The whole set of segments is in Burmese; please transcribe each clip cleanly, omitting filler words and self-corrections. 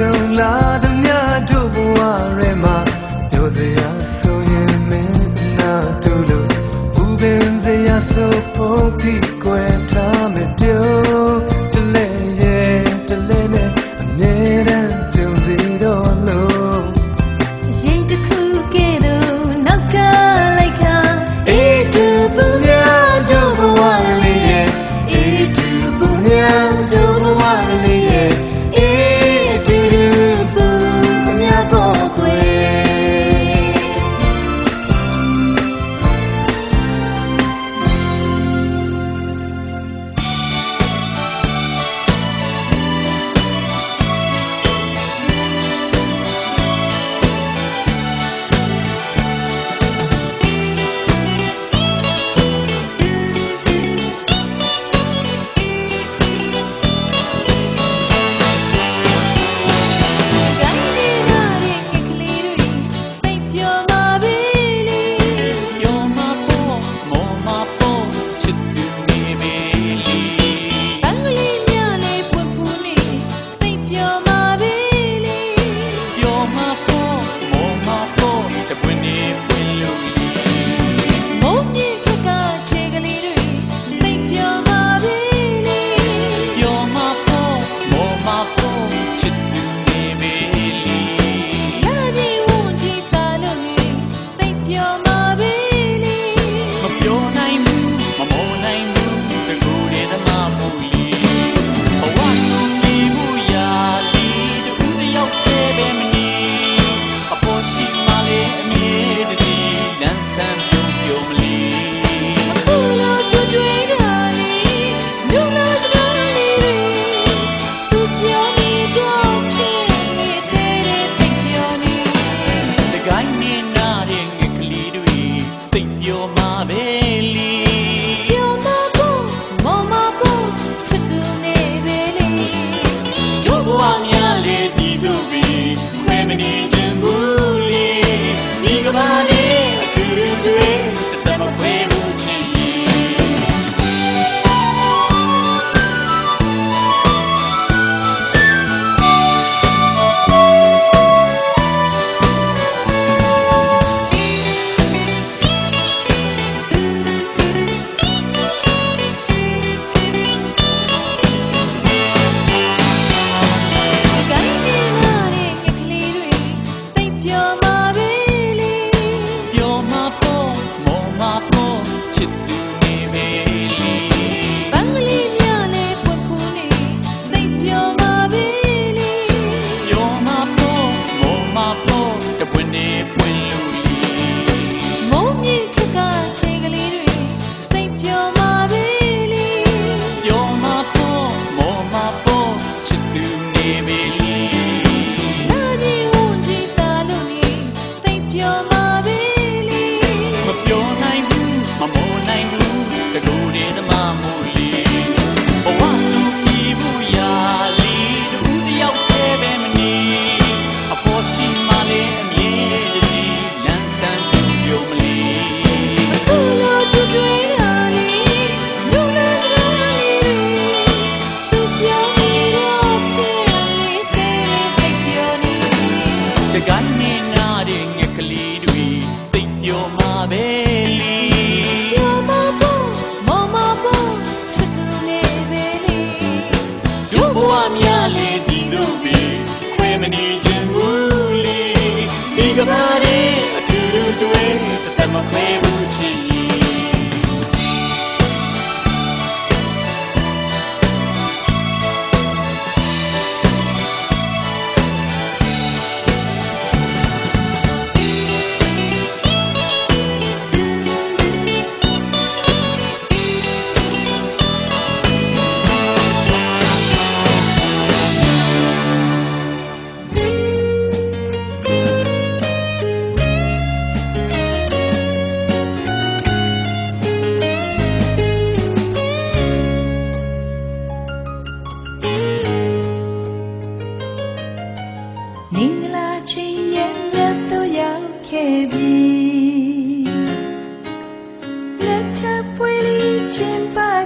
Young lad, I'm do Rema. Yosea, so you mean not to look. Ubens, they are so poor, people, and time it do.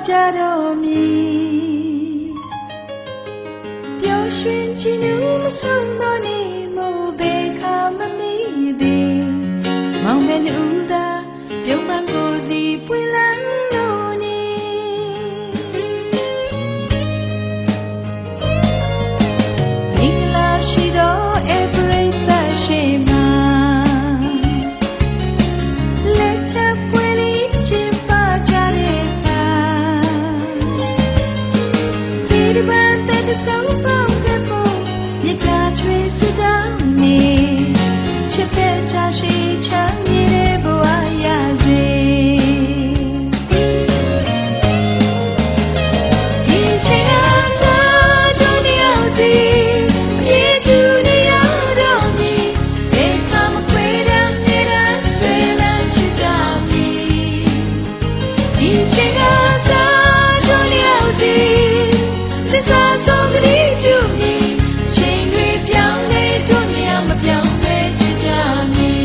Jado mi, ပျော်ရွှင်ကြည်နူး မဆုံးသောနေမို့ဘေခါမမီပေမောင်မဲလူသာပြုံးပန်းကိုစီပွင့်လန်းလို့နေမင်္ဂလာရှိသောဧပြီသက်ရှိမှာလက်ထပ်ပွဲလေးချစ်ပါကြတဲ့အခါဒီတစ်ပတ်သက်ဆုံးပေါင်းတဲ့ပုံမြတ်တာချွေဆူတောင်းနေချစ်တဲ့ချာရှိချမ်းမြေတဲ့ဘဝရစေဒီချိန်အားစားကြုံနေရသည်အပြည့်တူနေရတော့မည်ဘယ်ကမှခွေတမ်းနေတဲ့ဆွေလန်းချစ်ကြမည်ဒီချိန်အားစားကြုံနေရသည်သစ္စာဆုံးကလေးပြုမည်ချိန်တွေပြောင်းလဲတို့နေရမပြောင်းလဲချစ်ကြမည်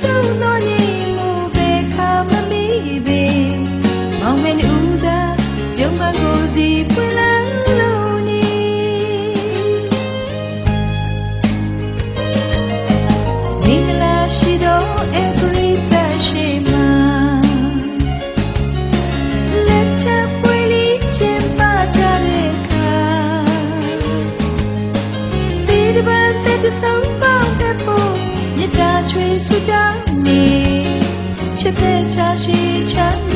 ဆုံးသောနေမို့ဘေခါမမီပေမောင်မဲလူသာပြုံးပန်းကိုစီပွင့်လန်းလို့နေမင်္ဂလာရှိသောဧပြီသက်ရှိမှာလက်ထပ်ပွဲလေးချစ်ပါကြတဲ့အခါဒီတစ်ပတ်သက်ဆုံးပေါင်းတဲ့ပုံမြတ်တာချွေဆူတောင်းနေချစ်တဲ့ချာရှိချမ်း